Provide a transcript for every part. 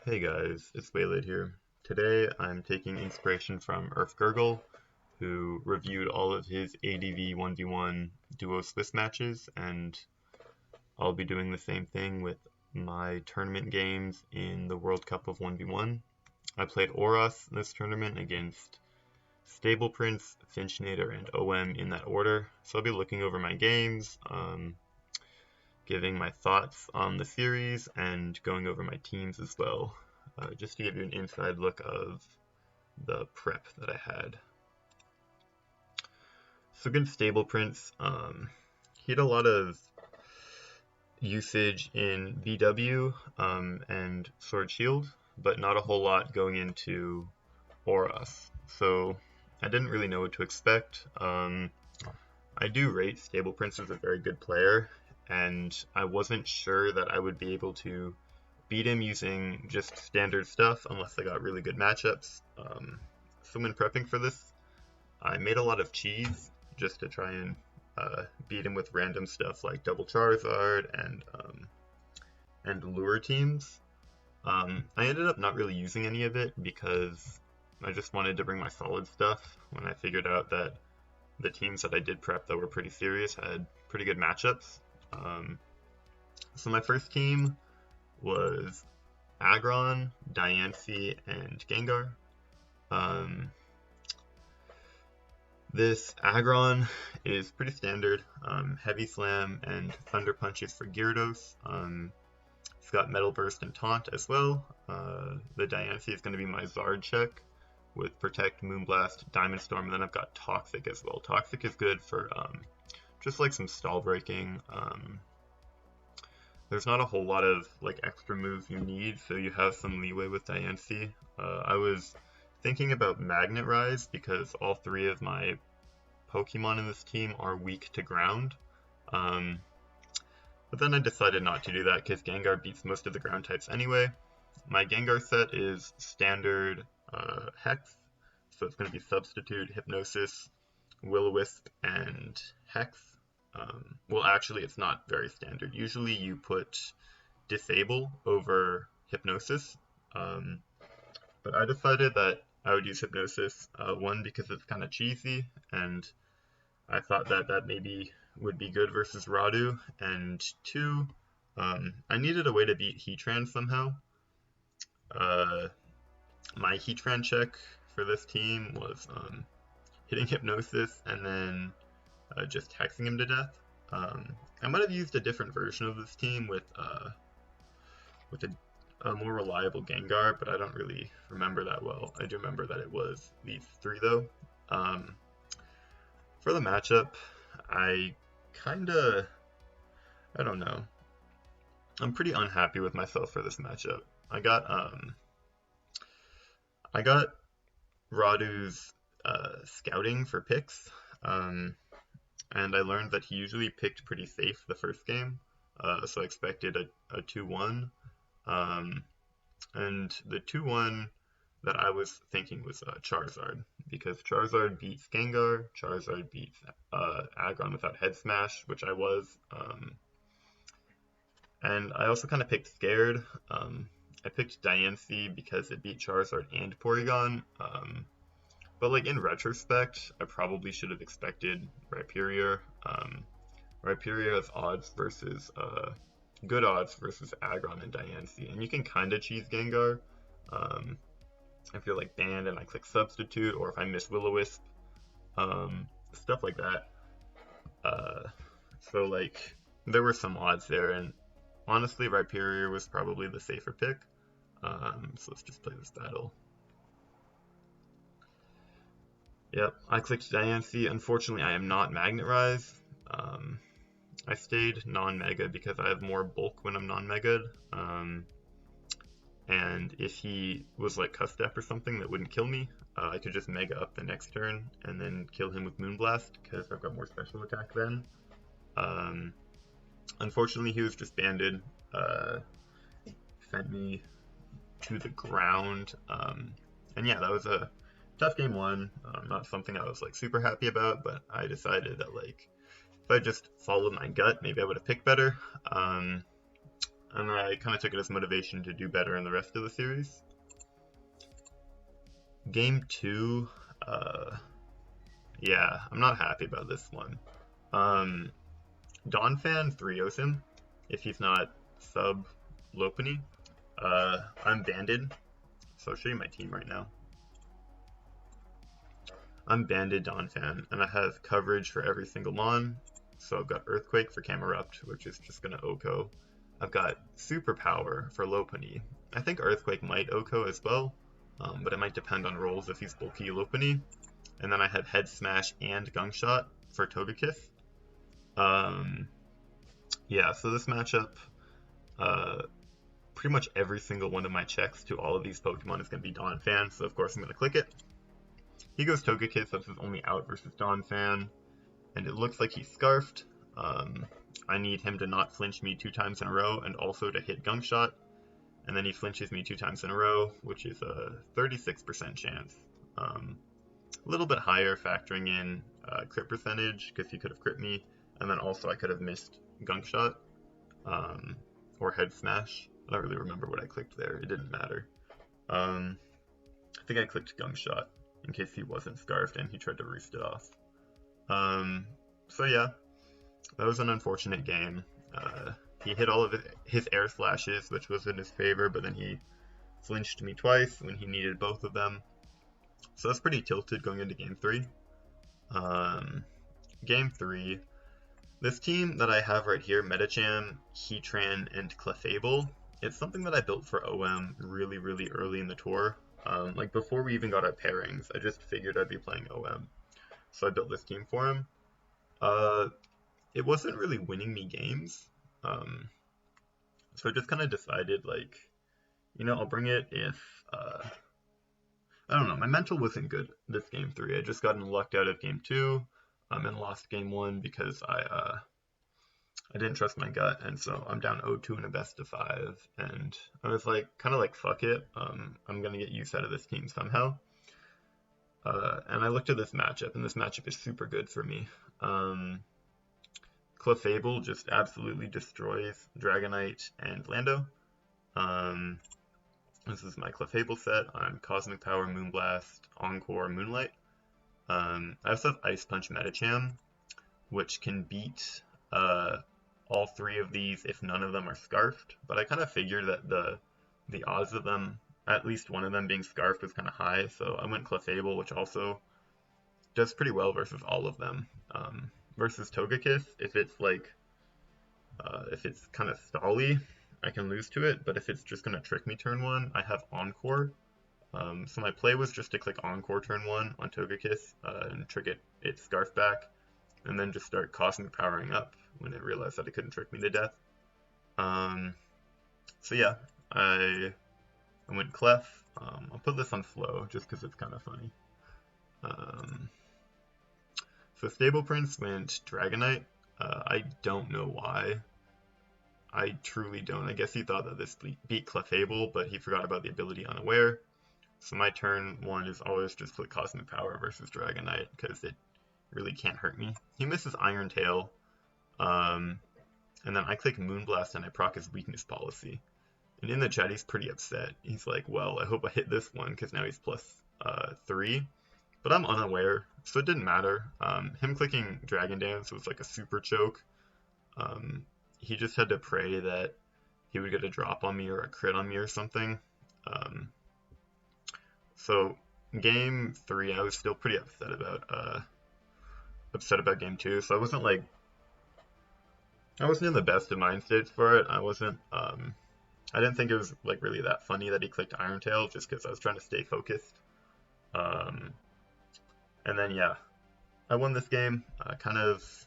Hey guys, it's Waylid here. Today I'm taking inspiration from Gurgle, who reviewed all of his ADV 1v1 duo Swiss matches, and I'll be doing the same thing with my tournament games in the World Cup of 1v1. I played Oros in this tournament against Stable Prince, Finchnator, and OM in that order, so I'll be looking over my games, giving my thoughts on the series, and going over my teams as well, just to give you an inside look of the prep that I had. So against Stable Prince, he had a lot of usage in BW and Sword Shield, but not a whole lot going into Oros. So I didn't really know what to expect. I do rate Stable Prince as a very good player, and I wasn't sure that I would be able to beat him using just standard stuff unless I got really good matchups. So when prepping for this, I made a lot of cheese just to try and beat him with random stuff like double Charizard and lure teams. I ended up not really using any of it because I just wanted to bring my solid stuff when I figured out that the teams that I did prep that were pretty serious had pretty good matchups. So my first team was Aggron, Diancie, and Gengar. This Aggron is pretty standard. Heavy Slam and Thunder Punches for Gyarados. It's got Metal Burst and Taunt as well. The Diancie is going to be my Zard check with Protect, Moonblast, Diamond Storm, and then I've got Toxic as well. Toxic is good for just like some stall breaking. There's not a whole lot of like extra moves you need, so you have some leeway with Diancie. I was thinking about Magnet Rise because all three of my Pokemon in this team are weak to ground. But then I decided not to do that because Gengar beats most of the ground types anyway. My Gengar set is standard Hex, so it's going to be Substitute, Hypnosis, Will-O-Wisp, and Hex. Well, actually, it's not very standard. Usually you put Disable over Hypnosis, but I decided that I would use Hypnosis, one, because it's kind of cheesy, and I thought that maybe would be good versus Radu, and two, I needed a way to beat Heatran somehow. My Heatran check for this team was hitting Hypnosis and then just hexing him to death. I might have used a different version of this team with a more reliable Gengar, but I don't really remember that well. I do remember that it was these three though. For the matchup, I don't know. I'm pretty unhappy with myself for this matchup. I got Radu's scouting for picks, and I learned that he usually picked pretty safe the first game, so I expected a 2-1, and the 2-1 that I was thinking was Charizard, because Charizard beats Gengar, Charizard beats Aggron without Head Smash, which I was, and I also kind of picked Scared. I picked Diancie because it beat Charizard and Porygon, but like in retrospect, I probably should have expected Rhyperior. Rhyperior has odds versus good odds versus Aggron and Diancie, and you can kind of cheese Gengar if you're like banned and I click Substitute, or if I miss Will-O-Wisp, stuff like that. So like there were some odds there, and honestly, Rhyperior was probably the safer pick. So let's just play this battle. Yep, I clicked Diancie. Unfortunately, I am not Magnet Rise. I stayed non-Mega because I have more bulk when I'm non-Mega'd. And if he was like Custap or something that wouldn't kill me, I could just Mega up the next turn and then kill him with Moonblast because I've got more special attack then. Unfortunately, he was just banded. Sent me to the ground. And yeah, that was a tough game one. Not something I was like super happy about, but I decided that like if I just followed my gut, maybe I would have picked better. and I kind of took it as motivation to do better in the rest of the series. Game 2, yeah, I'm not happy about this one. Donphan 3-0s him if he's not sub Lopunny. I'm banded, so I'll show you my team right now. I'm banded Donphan, and I have coverage for every single mon. So I've got Earthquake for Camerupt, which is just going to OHKO. I've got Superpower for Lopunny. I think Earthquake might OHKO as well, but it might depend on rolls if he's bulky Lopunny. And then I have Head Smash and Gunk Shot for Togekiss. Yeah, so this matchup, pretty much every single one of my checks to all of these Pokemon is going to be Donphan, so of course I'm going to click it. He goes Togekiss, that's his only out versus Donphan, and it looks like he's Scarfed. I need him to not flinch me 2 times in a row and also to hit Gunk Shot, and then he flinches me 2 times in a row, which is a 36% chance. A little bit higher factoring in crit percentage, because he could have crit me, and then also I could have missed Gunk Shot, or Head Smash. I don't really remember what I clicked there, it didn't matter. I think I clicked Gunk Shot in case he wasn't Scarfed and he tried to roost it off. So yeah, that was an unfortunate game. He hit all of his air slashes, which was in his favor, but then he flinched me twice when he needed both of them. So that's pretty tilted going into Game 3. Game 3, this team that I have right here, Medicham, Heatran, and Clefable, it's something that I built for OM really early in the tour. Like before we even got our pairings, I just figured I'd be playing OM. So I built this team for him. It wasn't really winning me games. So I just kind of decided, like, you know, I'll bring it if, I don't know, my mental wasn't good this Game 3. I just gotten lucked out of Game 2, and lost Game 1 because I didn't trust my gut, and so I'm down 0-2 in a best of 5, and I was like, kind of like, fuck it, I'm gonna get use out of this team somehow. And I looked at this matchup, and this matchup is super good for me. Clefable just absolutely destroys Dragonite and Lando. This is my Clefable set. I'm Cosmic Power, Moonblast, Encore, Moonlight. I also have Ice Punch Medicham, which can beat all 3 of these if none of them are Scarfed, but I kind of figured that the odds of them, at least one of them being Scarfed, was kind of high, so I went Clefable, which also does pretty well versus all of them. Versus Togekiss, if it's like, if it's kind of stally, I can lose to it, but if it's just going to trick me turn 1, I have Encore. So my play was just to click Encore turn 1 on Togekiss and trick its Scarf back, and then just start Cosmic Powering up when it realized that it couldn't trick me to death. So yeah, I went Clef. I'll put this on slow just because it's kind of funny. So Stable Prince went Dragonite. I don't know why. I truly don't. I guess he thought that this beat Clefable, but he forgot about the ability Unaware. So my turn 1 is always just click Cosmic Power versus Dragonite, because it really can't hurt me. He misses Iron Tail, and then I click Moonblast and I proc his Weakness Policy. And in the chat he's pretty upset. He's like, well, I hope I hit this one, because now he's plus 3. But I'm unaware, so it didn't matter. Him clicking Dragon Dance was like a super choke. He just had to pray that he would get a drop on me or a crit on me or something. So Game 3, I was still pretty upset about Game 2. So I wasn't in the best of mind states for it. I didn't think it was like really that funny that he clicked Iron Tail, just because I was trying to stay focused. And then yeah, I won this game, kind of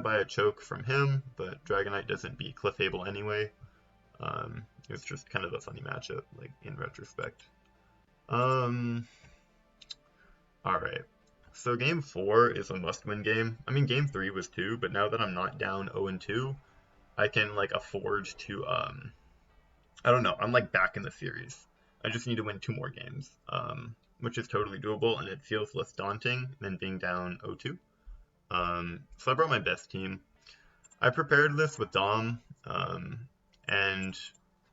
by a choke from him, but Dragonite doesn't beat Clefable anyway. It was just kind of a funny matchup, like, in retrospect. Alright, so Game 4 is a must-win game. I mean, Game 3 was too, but now that I'm not down 0-2, I can, like, afford to, I don't know, I'm, like, back in the series. I just need to win 2 more games, which is totally doable, and it feels less daunting than being down 0-2. So I brought my best team. I prepared this with Dom, and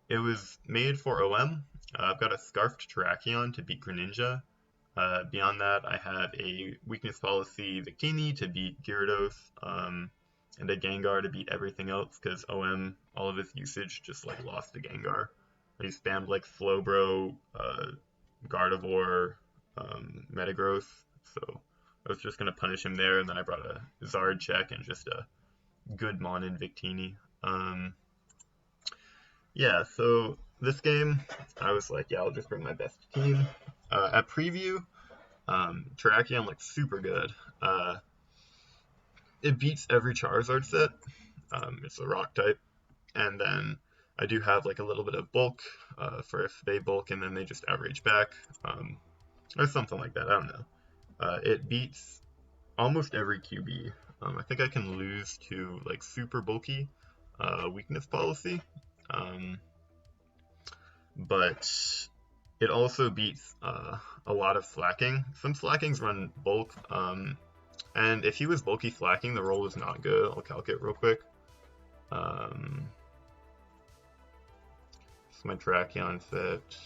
it was made for OM. I've got a Scarfed Terrakion to beat Greninja. Beyond that, I have a Weakness Policy Victini to beat Gyarados, and a Gengar to beat everything else, because OM, all of his usage just like lost to Gengar. He spammed like Slowbro, Gardevoir, Metagross, so I was just going to punish him there, and then I brought a Zard check and just a good Monin Victini. Yeah, so this game, I was like, yeah, I'll just bring my best team. At preview, Terrakion looks super good. It beats every Charizard set. It's a rock type. And then I do have like a little bit of bulk for if they bulk and then they just average back. Or something like that, I don't know. It beats almost every QB. I think I can lose to like super bulky weakness policy. But it also beats a lot of slacking. Some slackings run bulk, and if he was bulky slacking, the roll is not good. I'll calc it real quick. It's my Terrakion set.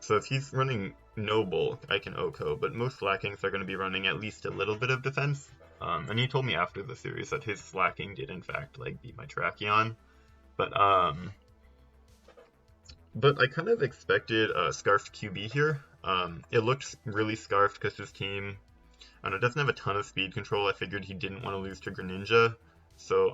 So if he's running no bulk, I can OHKO, but most slackings are going to be running at least a little bit of defense. And he told me after the series that his slacking did in fact like beat my Terrakion. But I kind of expected a Scarfed QB here. It looked really Scarfed because his team, I don't know, doesn't have a ton of speed control. I figured he didn't want to lose to Greninja. So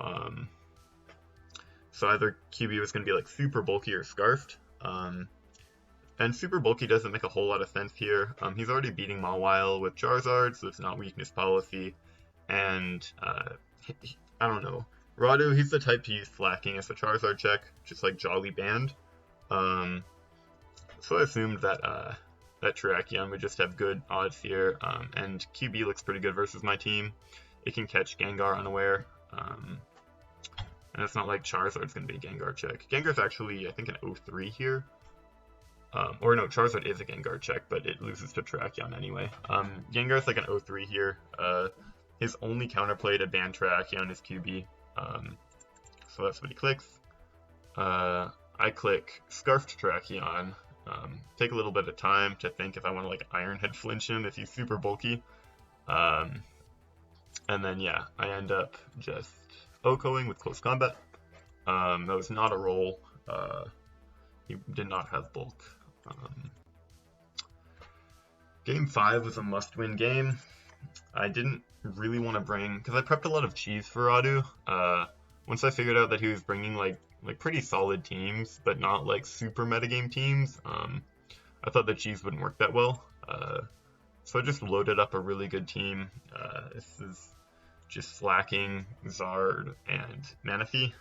so either QB was going to be like super bulky or Scarfed. And super bulky doesn't make a whole lot of sense here. He's already beating Mawile with Charizard, so it's not weakness policy. And I don't know. Radu, he's the type to use slacking as a Charizard check, just like Jolly Band. So I assumed that that Terrakion would just have good odds here, and QB looks pretty good versus my team. It can catch Gengar unaware, and it's not like Charizard's going to be a Gengar check. Gengar's actually, I think, an 0-3 here. Or no, Charizard is a Gengar check, but it loses to Terrakion anyway. Gengar's like an 0-3 here. His only counterplay to ban Terrakion is QB. So that's what he clicks. I click Scarfed Terrakion. Take a little bit of time to think if I want to like Iron Head flinch him if he's super bulky. And then yeah, I end up just OHKOing with Close Combat. That was not a roll. He did not have bulk. Game 5 was a must-win game. I didn't really want to bring, because I prepped a lot of cheese for Radu. Once I figured out that he was bringing like pretty solid teams, but not like super metagame teams, I thought the cheese wouldn't work that well. So I just loaded up a really good team. This is just Slacking, Zard, and Manaphy.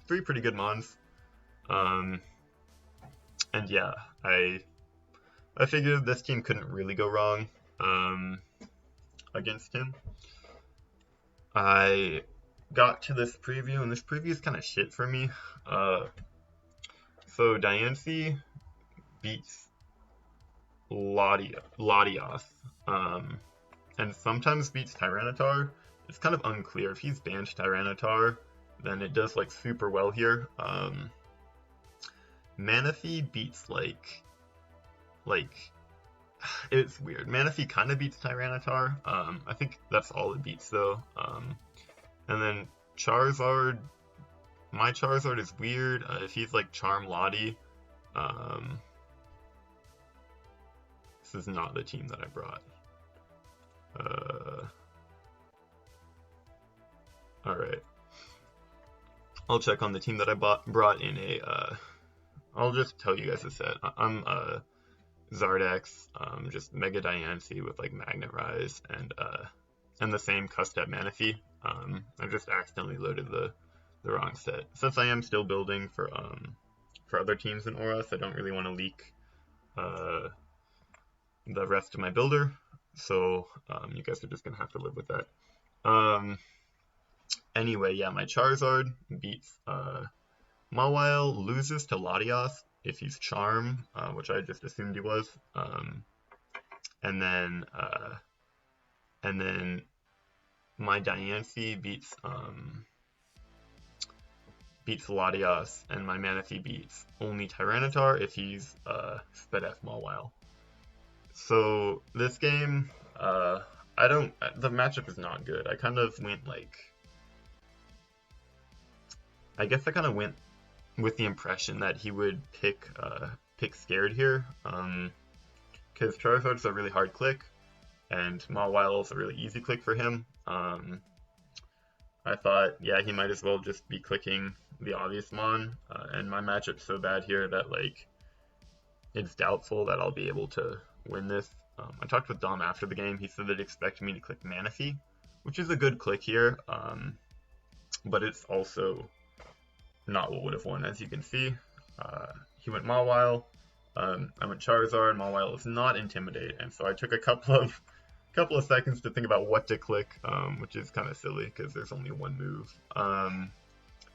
3 pretty good mons. And yeah, I figured this team couldn't really go wrong against him. I got to this preview, and this preview is kind of shit for me. So Diancie beats Latias, and sometimes beats Tyranitar. It's kind of unclear. If he's banned Tyranitar, then it does like super well here. Manaphy beats like it's weird. Manaphy kind of beats Tyranitar. I think that's all it beats though. And then Charizard, my Charizard is weird. If he's like Charm Lottie, this is not the team that I brought. Alright. I'll check on the team that I brought in a, I'll just tell you guys the set. I'm Zardex, just Mega Diancie with like Magnet Rise and the same Custep Manaphy. I just accidentally loaded the wrong set. Since I am still building for other teams in Oras, I don't really want to leak the rest of my builder, so you guys are just gonna have to live with that. Anyway, yeah, my Charizard beats Mawile, loses to Latias if he's Charm, which I just assumed he was, and then my Diancie beats Latias, and my Manaphy beats only Tyranitar if he's Sped F Mawile. So this game, I don't. The matchup is not good. I kind of went like, I guess I kind of went with the impression that he would pick Scared here, because Charizard's a really hard click, and Mawile is a really easy click for him. I thought, yeah, he might as well just be clicking the obvious Mon, and my matchup's so bad here that like it's doubtful that I'll be able to win this. I talked with Dom after the game. He said that he expected me to click Manaphy, which is a good click here, but it's also not what would have won, as you can see. He went Mawile, I went Charizard. Mawile is not Intimidate, and so I took a couple of seconds to think about what to click, which is kind of silly because there's only one move.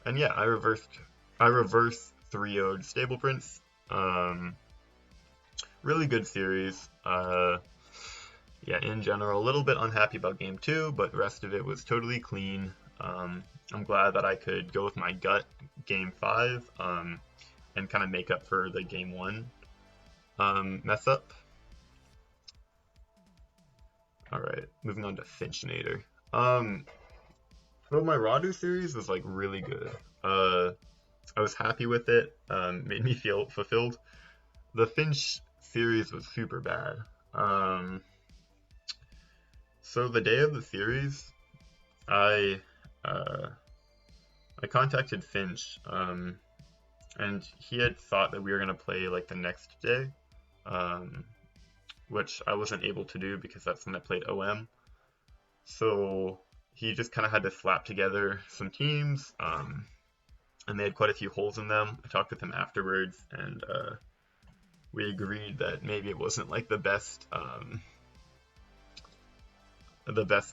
And yeah, I reverse 3-0'd Stable Prince. Really good series. Yeah, in general, a little bit unhappy about game 2, but the rest of it was totally clean. I'm glad that I could go with my gut game 5 and kind of make up for the game 1 mess up. Alright, moving on to Finchinator. So my Radu series was like really good. I was happy with it, made me feel fulfilled. The Finch series was super bad. So the day of the series, I contacted Finch, and he had thought that we were gonna play like the next day, which I wasn't able to do because that's when I played OM. So he just kind of had to slap together some teams, and they had quite a few holes in them. I talked with him afterwards, and we agreed that maybe it wasn't like the best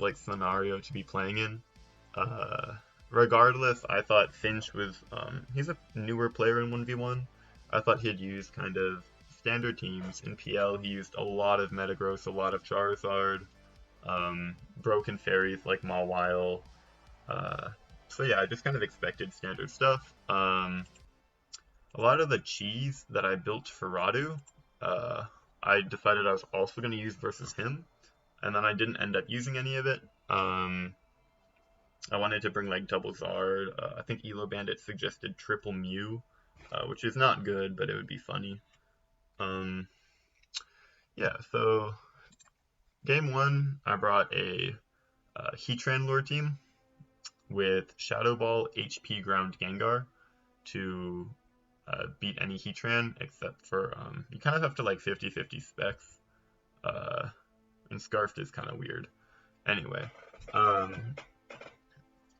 like scenario to be playing in. Regardless, I thought Finch was he's a newer player in 1v1. I thought he'd use kind of standard teams. In PL, he used a lot of Metagross, a lot of Charizard, broken fairies like Mawile. So yeah, I just kind of expected standard stuff. A lot of the cheese that I built for Radu, I decided I was also going to use versus him, and then I didn't end up using any of it. I wanted to bring like double Zard. I think Elo Bandit suggested triple Mew, which is not good, but it would be funny. Yeah, so game 1, I brought a Heatran lure team with Shadow Ball, HP Ground Gengar to beat any Heatran, except for you kind of have to like 50-50 specs, and Scarfed is kind of weird. Anyway,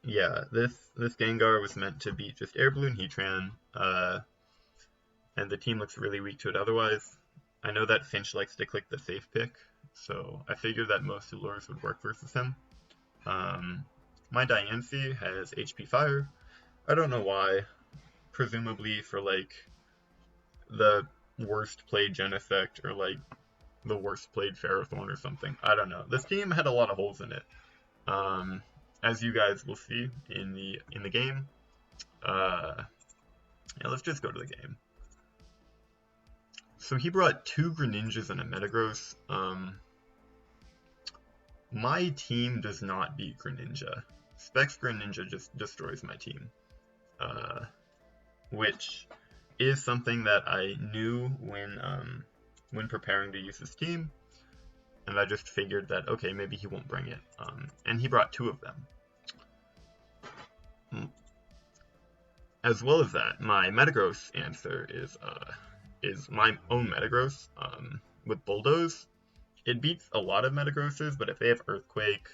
yeah, this Gengar was meant to beat just Air Balloon Heatran, and the team looks really weak to it otherwise. I know that Finch likes to click the safe pick, so I figured that most lures would work versus him. My Diancie has HP Fire. I don't know why. Presumably for like the worst played Genesect or like the worst played Ferrothorn or something. I don't know. This team had a lot of holes in it, as you guys will see in the game. Yeah, let's just go to the game. So he brought 2 Greninjas and a Metagross. My team does not beat Greninja. Specs Greninja just destroys my team, which is something that I knew when preparing to use this team, and I just figured that okay, maybe he won't bring it. And he brought 2 of them. As well as that, my Metagross answer is my own Metagross with Bulldoze. It beats a lot of Metagrosses, but if they have Earthquake,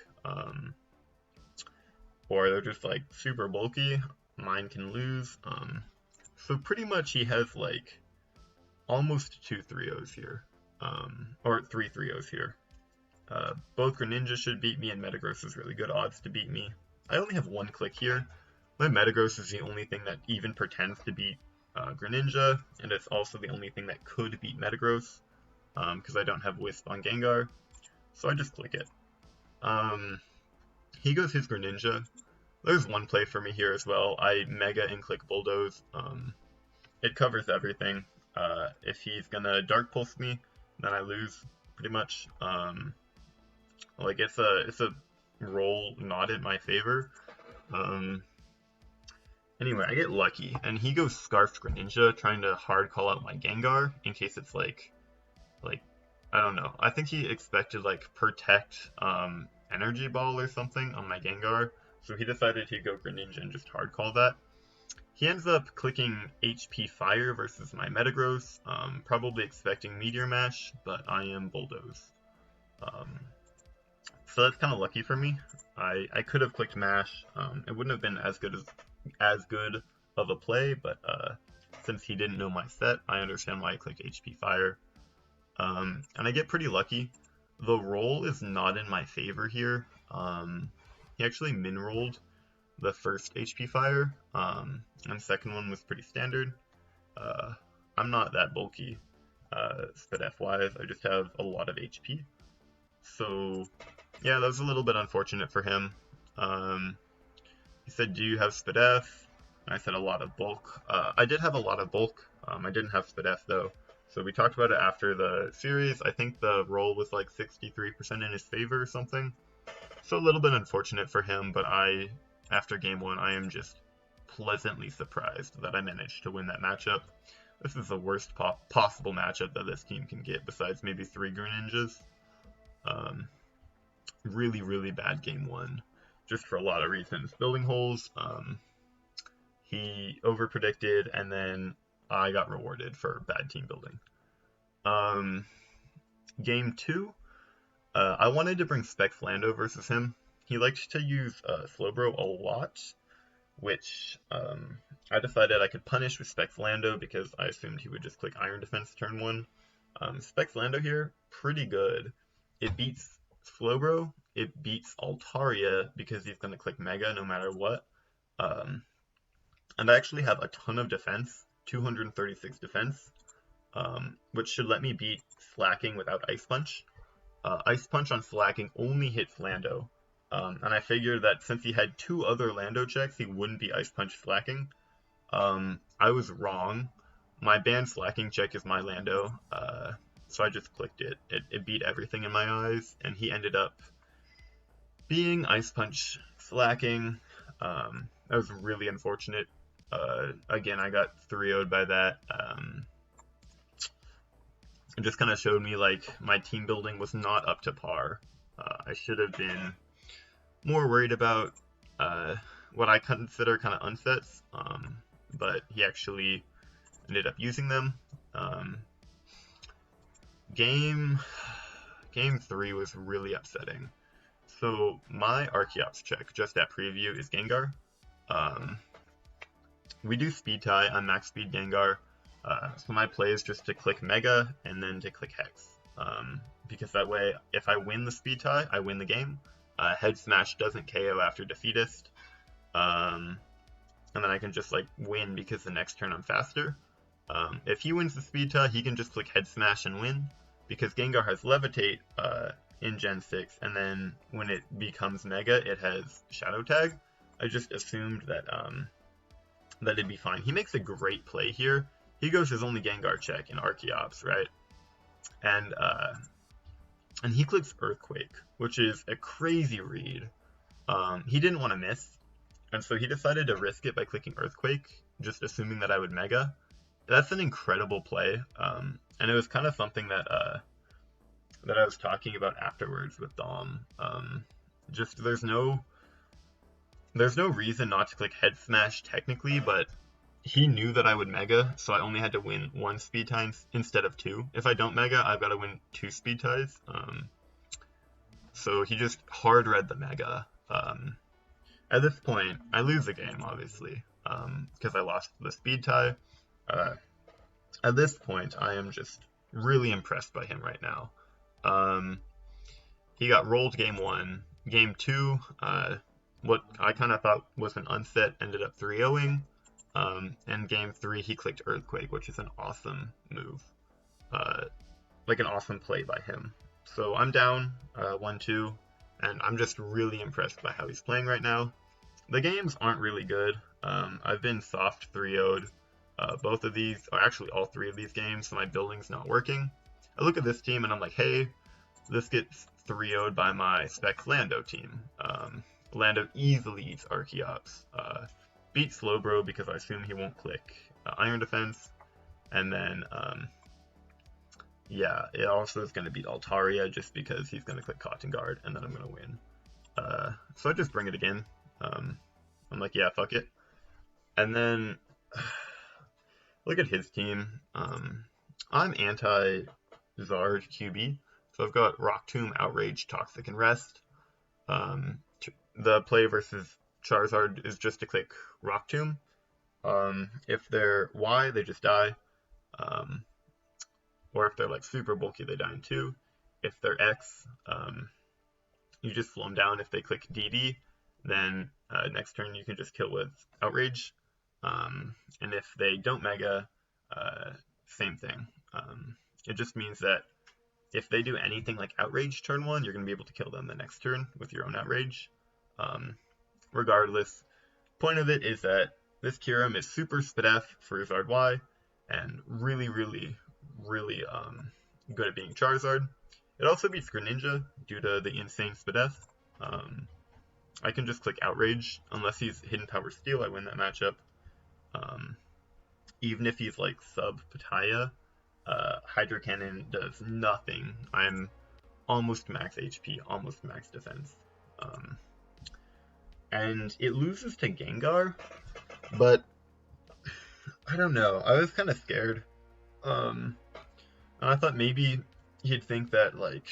or they're just like super bulky, mine can lose. So pretty much he has like almost 2 3-0s here, or 3 3-0s here. Both Greninja should beat me, and Metagross has really good odds to beat me. I only have 1 click here. My Metagross is the only thing that even pretends to beat Greninja, and it's also the only thing that could beat Metagross, because I don't have Wisp on Gengar, so I just click it. He goes his Greninja. There's one play for me here as well. I Mega and click Bulldoze. It covers everything. If he's gonna Dark Pulse me, then I lose pretty much. Like it's a roll not in my favor. Anyway, I get lucky, and he goes Scarf Greninja, trying to hard call out my Gengar in case it's like I don't know. I think he expected like Protect Energy Ball or something on my Gengar, so he decided he'd go Greninja and just hard call that. He ends up clicking HP Fire versus my Metagross, probably expecting Meteor Mash, but I am Bulldoze. So that's kind of lucky for me. I could have clicked Mash. It wouldn't have been as good of a play, but since he didn't know my set, I understand why I clicked HP Fire. And I get pretty lucky. The roll is not in my favor here. He actually min-rolled the first HP Fire, and the second one was pretty standard. I'm not that bulky, SpDef-wise, I just have a lot of HP. So, yeah, that was a little bit unfortunate for him. He said, do you have SpDef? I said a lot of bulk. I did have a lot of bulk. I didn't have SpDef though. So we talked about it after the series. I think the roll was like 63% in his favor or something. So a little bit unfortunate for him, but after game 1, I am just pleasantly surprised that I managed to win that matchup. This is the worst possible matchup that this team can get, besides maybe 3 Greninjas. Really, really bad game 1, just for a lot of reasons. Building holes, he overpredicted, and then I got rewarded for bad team building. Game 2, I wanted to bring Specflando versus him. He likes to use Slowbro a lot, which I decided I could punish with Specflando because I assumed he would just click Iron Defense turn 1. Specflando here, pretty good. It beats Slowbro, it beats Altaria because he's going to click Mega no matter what. And I actually have a ton of defense, 236 defense, which should let me beat Slacking without Ice Punch. Ice Punch on Slacking only hits Lando, and I figured that since he had 2 other Lando checks, he wouldn't be Ice Punch Slacking. I was wrong. My banned Slacking check is my Lando, so I just clicked it. It beat everything in my eyes, and he ended up being Ice Punch Slacking. That was really unfortunate. Again, I got 3-0'd by that. It just kind of showed me like my team building was not up to par. I should have been more worried about what I consider kind of unsets, but he actually ended up using them. Game 3 was really upsetting. So my Archeops check just at preview is Gengar. We do Speed Tie on max speed Gengar. So my play is just to click Mega and then to click Hex. Because that way, if I win the Speed Tie, I win the game. Head Smash doesn't KO after Defeatist. And then I can just like win because the next turn I'm faster. If he wins the Speed Tie, he can just click Head Smash and win. Because Gengar has Levitate in Gen 6, and then when it becomes Mega, it has Shadow Tag. I just assumed that that it'd be fine. He makes a great play here. He goes his only Gengar check in Archeops, right? And he clicks Earthquake, which is a crazy read. He didn't want to miss, and so he decided to risk it by clicking Earthquake, just assuming that I would Mega. That's an incredible play, and it was kind of something that that I was talking about afterwards with Dom. Just there's no reason not to click Head Smash technically, but he knew that I would Mega, so I only had to win 1 speed tie instead of 2. If I don't Mega, I've got to win 2 speed ties. So he just hard read the Mega. At this point, I lose the game, obviously, because I lost the speed tie. At this point, I am just really impressed by him right now. He got rolled game 1. Game 2, what I kind of thought was an unset ended up 3-0ing. And game 3, he clicked Earthquake, which is an awesome move. Like an awesome play by him. So I'm down 1-2, and I'm just really impressed by how he's playing right now. The games aren't really good. I've been soft 3-0'd both of these, or actually all three of these games, so my building's not working. I look at this team and I'm like, hey, this gets 3-0'd by my Specs Lando team. Lando easily eats Archeops. Beats Slowbro because I assume he won't click Iron Defense. And then, yeah, it also is going to beat Altaria just because he's going to click Cotton Guard, and then I'm going to win. So I just bring it again. I'm like, yeah, fuck it. And then, look at his team. I'm anti-Zard QB, so I've got Rock Tomb, Outrage, Toxic, and Rest. The play versus Charizard is just to click Rock Tomb. If they're Y, they just die. Or if they're like super bulky, they die in 2. If they're X, you just slow them down. If they click DD, then next turn you can just kill with Outrage. And if they don't Mega, same thing. It just means that if they do anything like Outrage turn 1, you're going to be able to kill them the next turn with your own Outrage. Regardless, point of it is that this Kyurem is super Spadef for Zard Y, and really good at being Charizard. It also beats Greninja due to the insane Spadef. I can just click Outrage. Unless he's Hidden Power Steel, I win that matchup. Even if he's like sub Pataya, Hydro Cannon does nothing. I'm almost max HP, almost max defense. And it loses to Gengar, but I don't know. I was kind of scared. And I thought maybe he'd think that, like,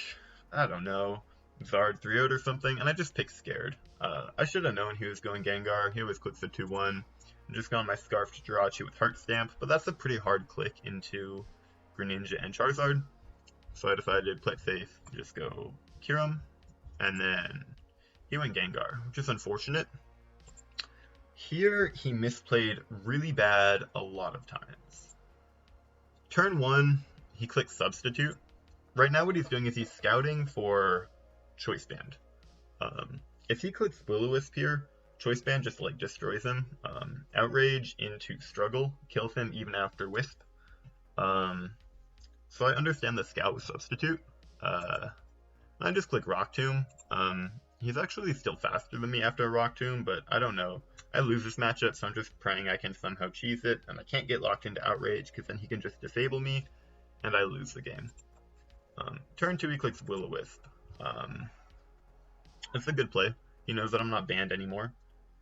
I don't know, Zard 3-0'd or something, and I just picked Scared. I should have known he was going Gengar. He always clicks the 2-1. I just got my Scarf to Jirachi with Heart Stamp, but that's a pretty hard click into Greninja and Charizard. So I decided to play it safe, just go Kyurem, and then he went Gengar, which is unfortunate. Here, he misplayed really bad a lot of times. Turn 1, he clicks Substitute. Right now what he's doing is he's scouting for Choice Band. If he clicks Will-O-Wisp here, Choice Band just like destroys him. Outrage into Struggle kills him even after Wisp. So I understand the scout with Substitute. I just click Rock Tomb. He's actually still faster than me after a Rock Tomb, but I don't know. I lose this matchup, so I'm just praying I can somehow cheese it, and I can't get locked into Outrage, because then he can just disable me, and I lose the game. Turn 2, he clicks Will-O-Wisp. It's a good play. He knows that I'm not banned anymore,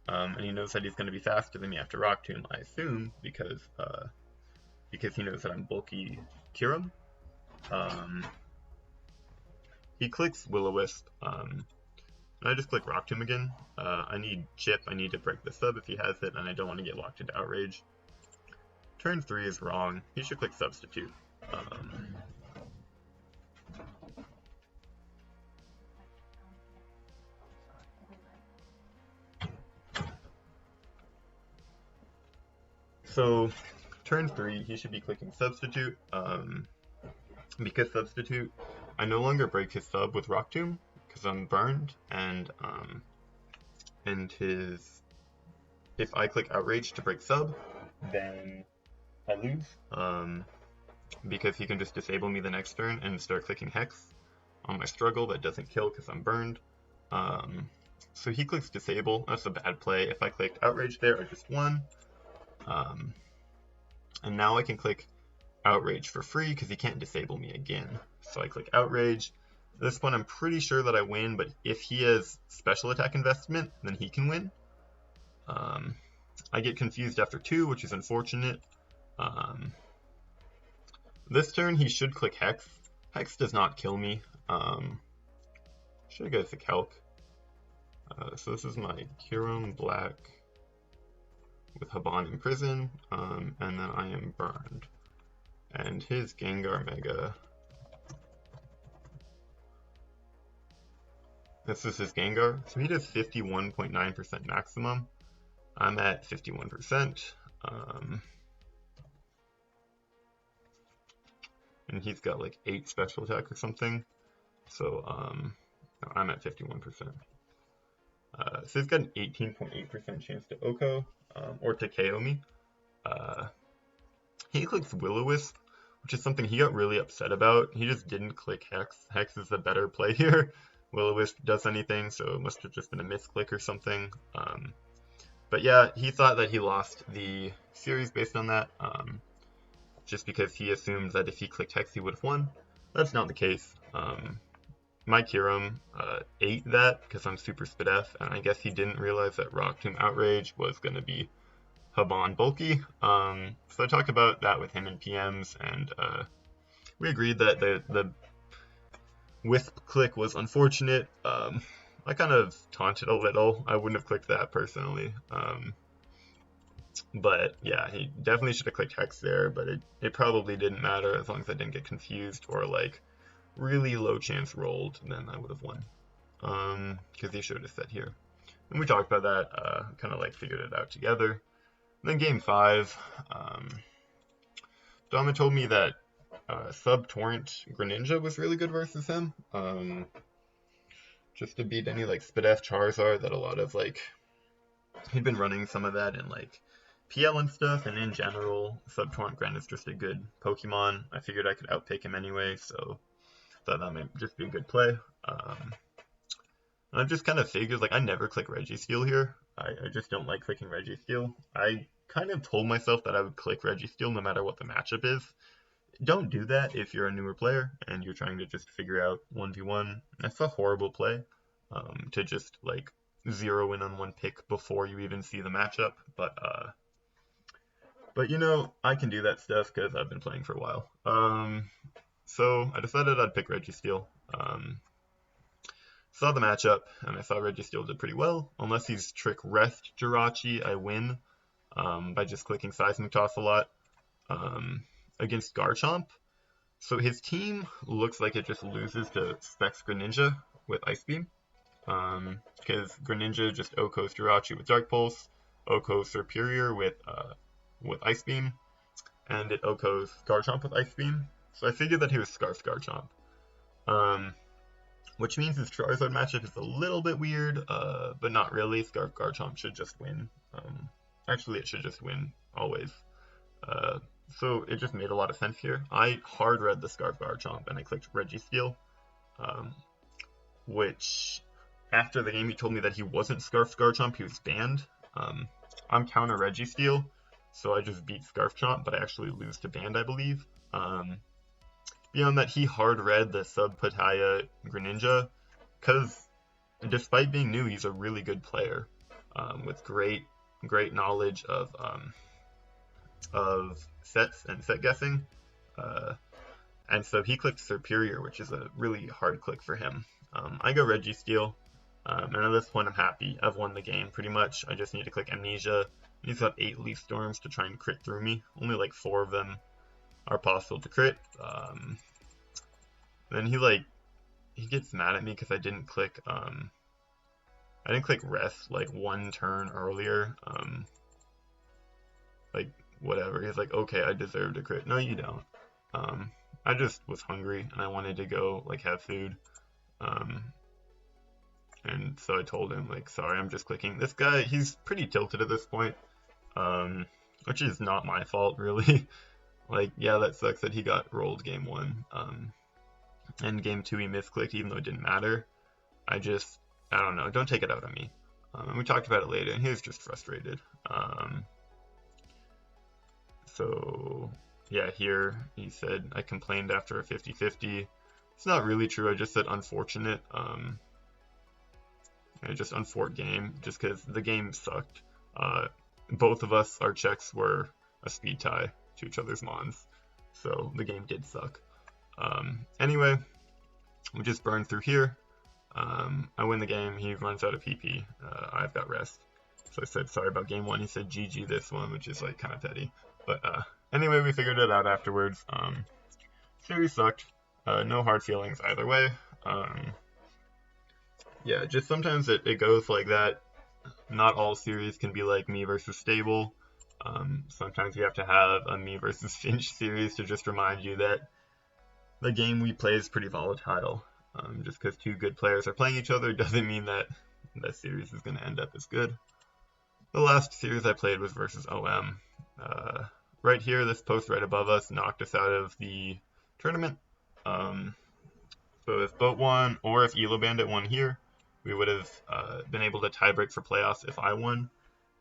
and he knows that he's going to be faster than me after Rock Tomb, I assume, because he knows that I'm bulky Kyurem. He clicks Will-O-Wisp, and I just click Rock Tomb again. I need Chip, I need to break the sub if he has it, and I don't want to get locked into Outrage. Turn 3 is wrong. He should click Substitute. So, turn 3, he should be clicking Substitute. Because Substitute, I no longer break his sub with Rock Tomb, because I'm burned, and if I click Outrage to break sub, then I lose, because he can just disable me the next turn and start clicking Hex on my Struggle that doesn't kill because I'm burned. So he clicks Disable. That's a bad play. If I clicked Outrage there, I just won. And now I can click Outrage for free because he can't disable me again. So I click Outrage. At this point I'm pretty sure that I win, but if he has Special Attack Investment, then he can win. I get confused after 2, which is unfortunate. This turn he should click Hex. Hex does not kill me. Should I go to Calc? So this is my Kyurem Black with Haban in prison, and then I am burned. And his Gengar Mega. This is his Gengar. So he does 51.9% maximum. I'm at 51%. And he's got like 8 special attack or something. So No, I'm at 51%. So he's got an 18.8% chance to OHKO, or to KO me. He clicks Will-O-Wisp, which is something he got really upset about. He just didn't click Hex. Hex is the better play here. Will-O-Wisp does anything, so it must have just been a misclick or something. But yeah, he thought that he lost the series based on that, just because he assumed that if he clicked Hex, he would have won. That's not the case. My Kiram ate that because I'm super Spadef, and I guess he didn't realize that Rock Tomb Outrage was going to be Haban bulky. So I talked about that with him in PMs, and we agreed that the Wisp click was unfortunate. I kind of taunted a little. I wouldn't have clicked that personally. But yeah, he definitely should have clicked Hex there, but it probably didn't matter as long as I didn't get confused or like really low chance rolled, then I would have won. Because he should have set here. And we talked about that, kind of like figured it out together. And then game 5, Dama told me that Sub-Torrent Greninja was really good versus him. Just to beat any like Spadef Charizard that a lot of like, he'd been running some of that in like PL and stuff, and in general, Sub-Torrent Gren is just a good Pokemon. I figured I could outpick him anyway, so thought that might just be a good play. I just kind of figured, like, I never click Registeel here. I just don't like clicking Registeel. I kind of told myself that I would click Registeel no matter what the matchup is. Don't do that if you're a newer player and you're trying to just figure out 1v1. That's a horrible play, to just, like, zero in on one pick before you even see the matchup. But you know, I can do that stuff because I've been playing for a while. So I decided I'd pick Registeel. Saw the matchup, and I saw Registeel did pretty well. Unless he's Trick Rest Jirachi, I win by just clicking Seismic Toss a lot against Garchomp. So his team looks like it just loses to Specs Greninja with Ice Beam. Because Greninja just OHKOs Jirachi with Dark Pulse, OHKOs Superior with Ice Beam, and it OHKOs Garchomp with Ice Beam. So I figured that he was Scarf Garchomp. Which means his Charizard matchup is a little bit weird, but not really. Scarf Garchomp should just win. Actually, it should just win, always. So it just made a lot of sense here. I hard read the Scarf Garchomp, and I clicked Registeel, which, after the game, he told me that he wasn't Scarf Garchomp, he was banned. I'm counter Registeel, so I just beat Scarf Chomp, but I actually lose to banned, I believe. Beyond that, he hard read the Sub-Pataya Greninja, because despite being new, he's a really good player, with great knowledge of sets and set guessing, and so he clicked Superior, which is a really hard click for him. I go Registeel, and at this point I'm happy. I've won the game pretty much. I just need to click Amnesia. He's got 8 Leaf Storms to try and crit through me. Only like 4 of them are possible to crit. Then he gets mad at me because I didn't click Rest like one turn earlier. Like whatever. He's like, okay, I deserve to crit. No, you don't. I just was hungry and I wanted to go like have food. And so I told him like, sorry, I'm just clicking. This guy, he's pretty tilted at this point, which is not my fault really. Like, yeah, that sucks that he got rolled game 1. And game 2 he misclicked even though it didn't matter. I don't know, don't take it out on me. And we talked about it later and he was just frustrated. So yeah, here he said I complained after a 50-50. It's not really true, I just said unfortunate. Just unfort game, just because the game sucked. Both of us, our checks were a speed tie to each other's mons, so the game did suck. Anyway, we just burned through here. I win the game, he runs out of PP, I've got rest. So I said sorry about game 1, he said GG this one, which is like kind of petty. But anyway, we figured it out afterwards. Series sucked, no hard feelings either way. Yeah, just sometimes it goes like that. Not all series can be like me versus Stable. Sometimes you have to have a me versus Finch series to just remind you that the game we play is pretty volatile. Just because two good players are playing each other doesn't mean that the series is going to end up as good. The last series I played was versus OM. Right here, this post right above us knocked us out of the tournament. So if Boat won, or if Elo Bandit won here, we would have been able to tiebreak for playoffs if I won.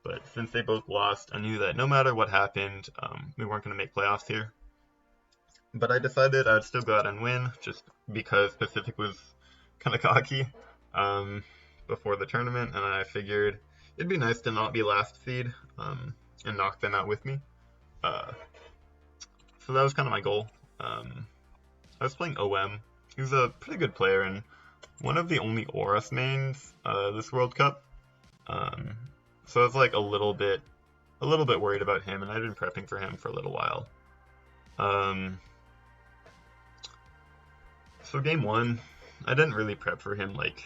But since they both lost, I knew that no matter what happened, we weren't going to make playoffs here. But I decided I'd still go out and win, just because Pacific was kind of cocky before the tournament, and I figured it'd be nice to not be last seed and knock them out with me. So that was kind of my goal. I was playing OM. He was a pretty good player and one of the only Aurus mains this World Cup. So I was like a little bit worried about him, and I'd been prepping for him for a little while. So game one, I didn't really prep for him. Like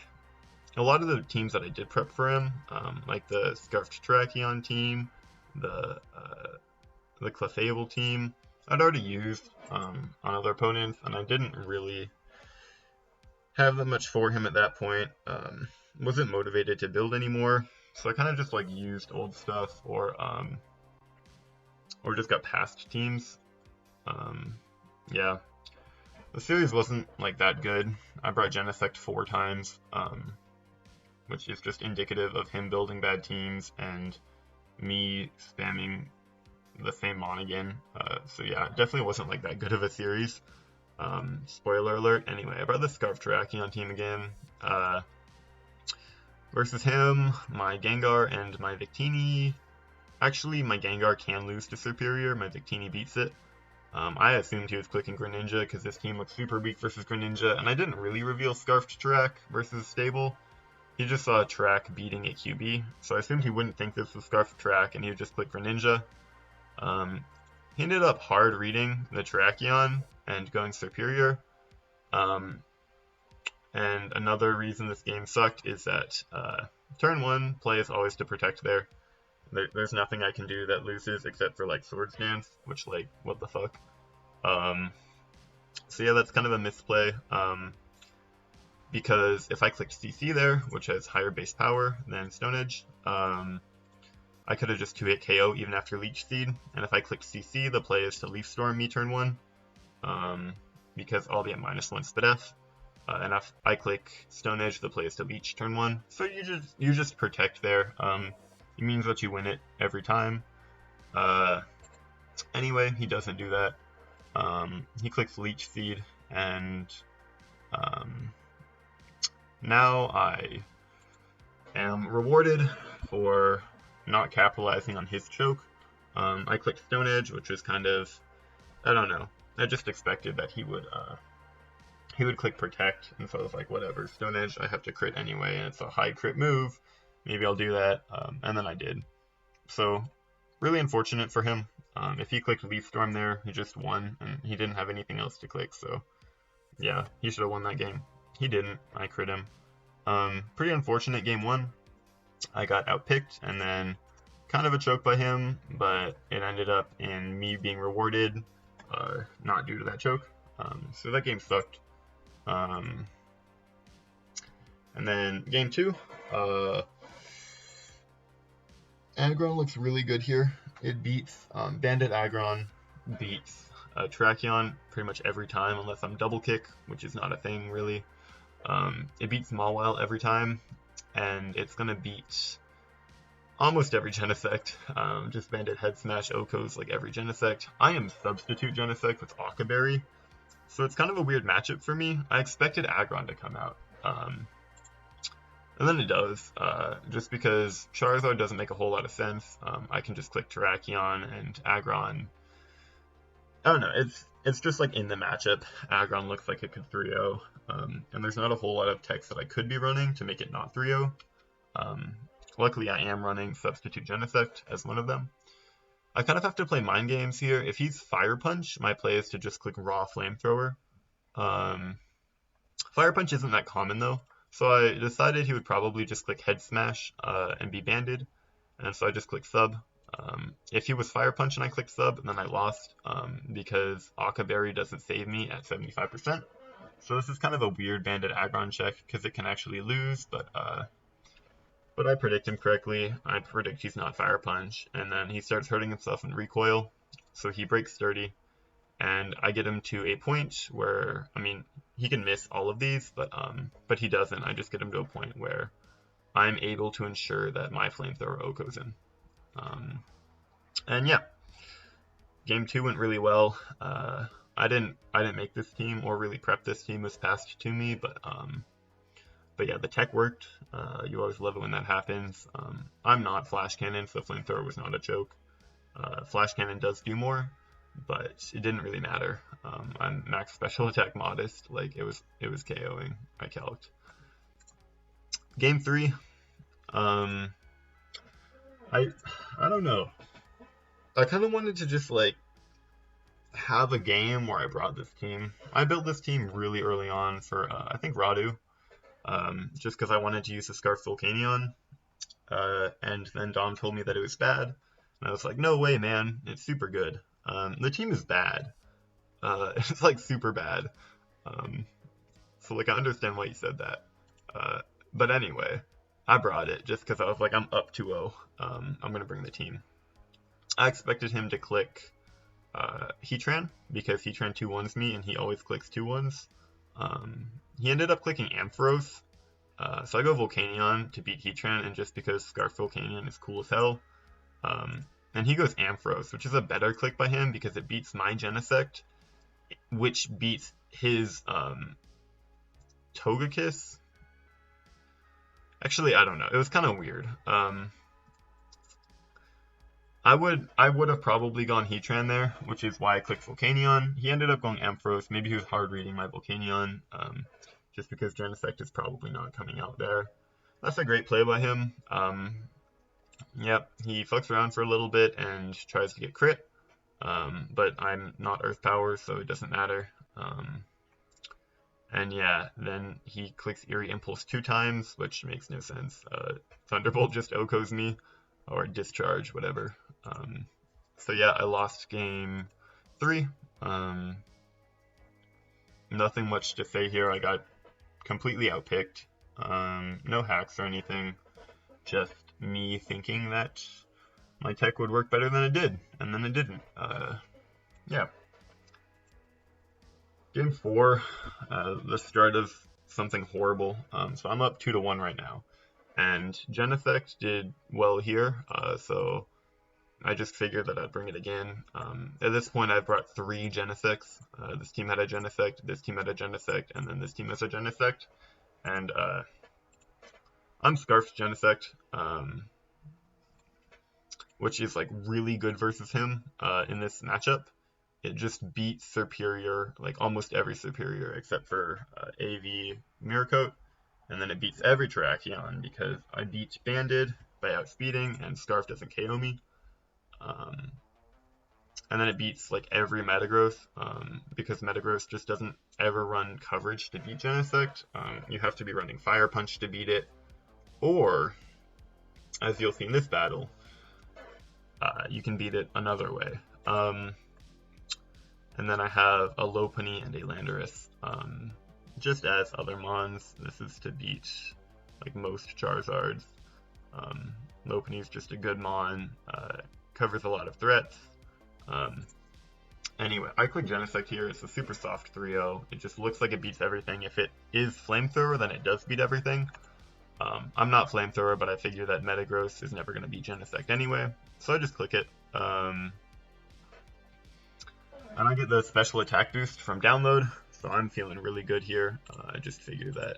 a lot of the teams that I did prep for him, like the Scarfed Terrakion team, the Clefable team, I'd already used on other opponents, and I didn't really have that much for him at that point. Wasn't motivated to build anymore, so I kind of just like used old stuff or just got past teams. Yeah, the series wasn't like that good. I brought Genesect 4 times, which is just indicative of him building bad teams and me spamming the same mon again. So yeah, definitely wasn't like that good of a series. Spoiler alert. Anyway, I brought the Scarf Terrakion team again. Versus him, my Gengar and my Victini. Actually, my Gengar can lose to Superior. My Victini beats it. I assumed he was clicking Greninja because this team looks super weak versus Greninja, and I didn't really reveal Scarfed Terrak versus Stable. He just saw Terrak beating a QB, so I assumed he wouldn't think this was Scarfed Terrak, and he would just click Greninja. He ended up hard reading the Terrakion and going Superior. And another reason this game sucked is that turn 1 play is always to protect there. There's nothing I can do that loses except for like Swords Dance, which like, what the fuck. So yeah, that's kind of a misplay. Because if I clicked CC there, which has higher base power than Stone Edge, I could have just 2-hit KO even after Leech Seed, and if I clicked CC, the play is to Leaf Storm me turn 1, because I'll be at -1 spit F, and if I click Stone Edge, the play is to Leech turn 1, so you just protect there. It means that you win it every time. Anyway, he doesn't do that. He clicks Leech Seed, and now I am rewarded for not capitalizing on his choke. I clicked Stone Edge, which was kind of, I don't know, I just expected that he would click Protect, and so I was like, whatever, Stone Edge, I have to crit anyway, and it's a high crit move, maybe I'll do that, and then I did. So, really unfortunate for him. If he clicked Leaf Storm there, he just won, and he didn't have anything else to click, so yeah, he should have won that game. He didn't, I crit him. Pretty unfortunate game 1. I got outpicked, and then kind of a choke by him, but it ended up in me being rewarded, not due to that choke. So that game sucked. And then game 2, Aggron looks really good here. It beats Bandit Aggron, beats Terrakion pretty much every time, unless I'm double kick, which is not a thing really. It beats Mawile every time, and it's gonna beat almost every Genesect. Just Bandit Head Smash Oko's like every Genesect. I am substitute Genesect with Akaberry, so it's kind of a weird matchup for me. I expected Aggron to come out, and then it does, just because Charizard doesn't make a whole lot of sense. I can just click Terrakion and Aggron. I don't know, it's just like in the matchup, Aggron looks like it could 3-0, and there's not a whole lot of techs that I could be running to make it not 3-0. Luckily I am running Substitute Genesect as one of them. I kind of have to play mind games here. If he's Fire Punch, my play is to just click Raw Flamethrower. Fire Punch isn't that common though, so I decided he would probably just click Head Smash and be banded, and so I just click Sub. If he was Fire Punch and I clicked Sub, then I lost, because Akaberry doesn't save me at 75%. So this is kind of a weird banded aggron check because it can actually lose, but I predict him correctly. I predict he's not Fire Punch, and then he starts hurting himself in recoil, so he breaks Sturdy, and I get him to a point where, I mean, he can miss all of these, but he doesn't. I just get him to a point where I'm able to ensure that my Flamethrower Oko's in. And yeah, game 2 went really well. I didn't make this team or really prep this team. It was passed to me, but yeah, the tech worked. You always love it when that happens. I'm not Flash Cannon, so Flamethrower was not a joke. Flash Cannon does do more, but it didn't really matter. I'm max special attack modest. Like it was KOing. I calced. Game 3. I don't know. I kind of wanted to just like have a game where I brought this team. I built this team really early on for I think Radu, just because I wanted to use the Scarf Volcanion, and then Dom told me that it was bad, and I was like, no way, man, it's super good. The team is bad. It's like super bad. So like I understand why you said that. But anyway, I brought it just because I was like, I'm up 2-0. I'm gonna bring the team. I expected him to click Heatran, because Heatran 2-1s me, and he always clicks 2-1s. He ended up clicking Ampharos, so I go Volcanion to beat Heatran, and just because Scarf Volcanion is cool as hell. And he goes Ampharos, which is a better click by him, because it beats my Genesect, which beats his Togekiss. Actually, I don't know. It was kind of weird. I would have probably gone Heatran there, which is why I clicked Volcanion. He ended up going Ampharos. Maybe he was hard reading my Volcanion, just because Genesect is probably not coming out there. That's a great play by him. Yep, he fucks around for a little bit and tries to get crit, but I'm not Earth Power, so it doesn't matter. And yeah, then he clicks Eerie Impulse 2 times, which makes no sense. Thunderbolt just Okos me, or Discharge, whatever. So yeah, I lost game 3. Nothing much to say here. I got completely outpicked. No hacks or anything. Just me thinking that my tech would work better than it did, and then it didn't. Yeah. Game 4, the start of something horrible. So I'm up 2-1 right now. And Genesect did well here, so I just figured that I'd bring it again. At this point, I've brought 3 Genesects. This team had a Genesect, this team had a Genesect, and then this team has a Genesect. And I'm Scarf's Genesect, which is like really good versus him in this matchup. It just beats Superior, like almost every Superior except for AV Mirror Coat. And then it beats every Terrakion because I beat Banded by outspeeding, and Scarf doesn't KO me. And then it beats like every Metagross, because Metagross just doesn't ever run coverage to beat Genesect. You have to be running Fire Punch to beat it, or, as you'll see in this battle, you can beat it another way. And then I have a Lopunny and a Landorus. Just as other Mons, this is to beat like most Charizards. Lopunny is just a good Mon, covers a lot of threats. Anyway, I click Genesect here. It's a super soft 3-0. It just looks like it beats everything. If it is Flamethrower, then it does beat everything. I'm not Flamethrower, but I figure that Metagross is never going to beat Genesect anyway, so I just click it. And I get the special attack boost from download, so I'm feeling really good here. I just figure that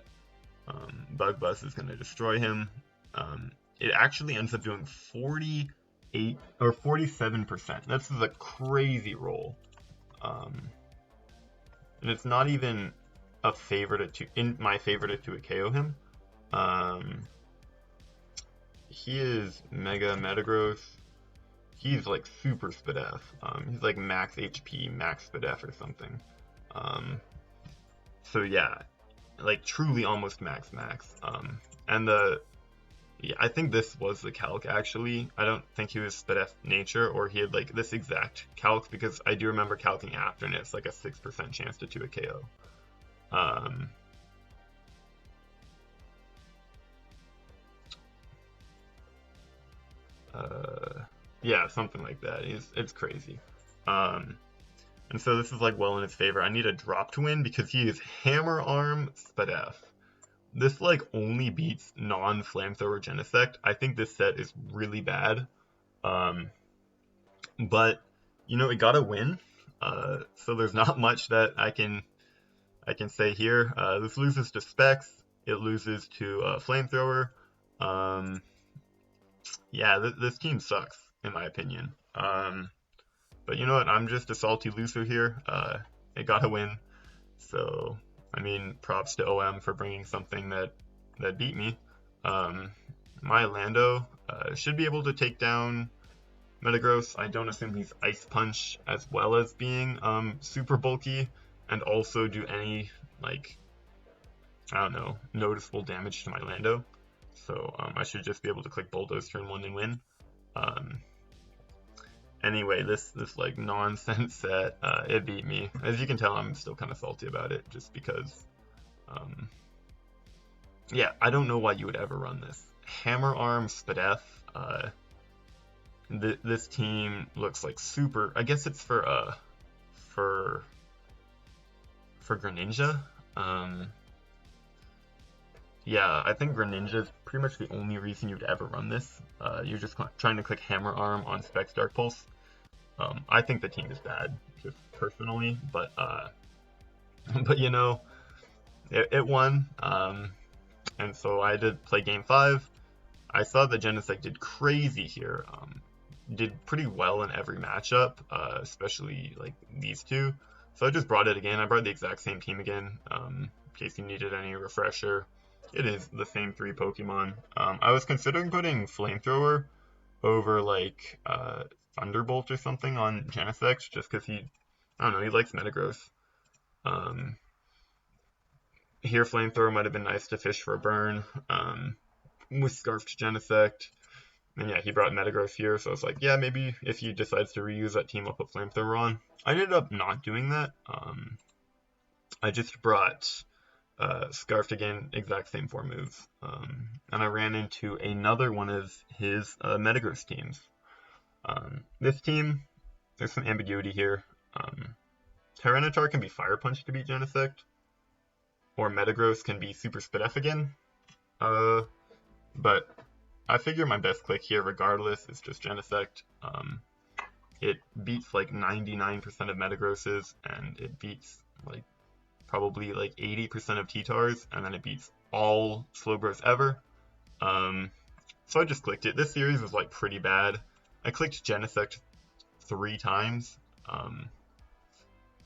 Bug Buzz is going to destroy him. It actually ends up doing 48 or 47%. This is a crazy roll. And it's not even a favorite in my favorite to KO him. He is Mega Metagross. He's like super Spadef. He's like max HP, max Spadef or something. So yeah, like truly almost max. And yeah, I think this was the calc actually. I don't think he was Spadef nature, or he had like this exact calc, because I do remember calcing after, and it's like a 6% chance to 2 a KO. Um, yeah, something like that. It's crazy. Um, and so this is like well in his favor. I need a drop to win because he is Hammer Arm Spadef. This like only beats non-flamethrower Genesect. I think this set is really bad. Um, but you know it got a win. So there's not much that I can say here. This loses to Specs. It loses to Flamethrower. Um, yeah, this team sucks in my opinion. But you know what? I'm just a salty loser here. It got a win. So I mean, props to OM for bringing something that beat me. My Lando should be able to take down Metagross. I don't assume he's Ice Punch as well as being super bulky and also do any like I don't know noticeable damage to my Lando. So I should just be able to click Bulldoze turn 1 and win. Um, anyway, this like nonsense set it beat me. As you can tell, I'm still kind of salty about it just because. Yeah, I don't know why you would ever run this. Hammer Arm Spadef. This team looks like super. I guess it's for Greninja. Yeah, I think Greninja is pretty much the only reason you'd ever run this. You're just trying to click Hammer Arm on Specs Dark Pulse. I think the team is bad, just personally, but but you know, it won. And so I did play game 5. I saw that Genesect did crazy here. Did pretty well in every matchup, especially like these two. So I just brought it again. I brought the exact same team again, in case you needed any refresher. It is the same 3 Pokemon. I was considering putting Flamethrower over like Thunderbolt or something on Genesect, just because I don't know, he likes Metagross. Here Flamethrower might have been nice to fish for a burn. With Scarfed Genesect. And yeah, he brought Metagross here, so I was like, yeah, maybe if he decides to reuse that team, I'll put Flamethrower on. I ended up not doing that. I just brought Scarfed again, exact same 4 moves. And I ran into another one of his Metagross teams. This team, there's some ambiguity here. Tyranitar can be Fire Punch to beat Genesect, or Metagross can be Super Spadef again. But I figure my best click here, regardless, is just Genesect. It beats like 99% of Metagrosses, and it beats like probably like 80% of T-Tars, and then it beats all Slowbros ever. So I just clicked it. This series was like pretty bad. I clicked Genesect 3 times,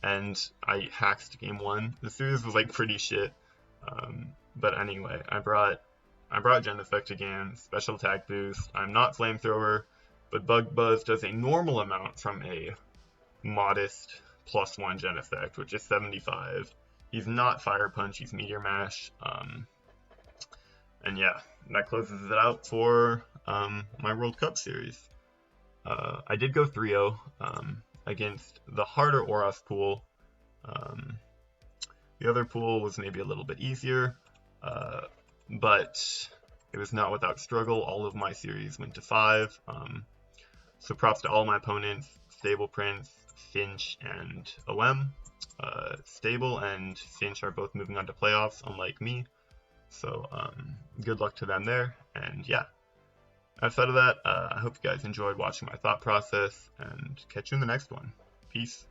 and I hacked game 1. The series was like pretty shit. But anyway, I brought Genesect again, special attack boost. I'm not Flamethrower, but Bug Buzz does a normal amount from a modest +1 Genesect, which is 75. He's not Fire Punch, he's Meteor Mash. And yeah, that closes it out for my World Cup series. I did go 3-0 against the harder Oros pool. The other pool was maybe a little bit easier. But it was not without struggle. All of my series went to 5. So props to all my opponents, Stable Prince, Finch, and OM. Stable and Finch are both moving on to playoffs, unlike me. So good luck to them there. And yeah, outside of that, I hope you guys enjoyed watching my thought process, and catch you in the next one. Peace.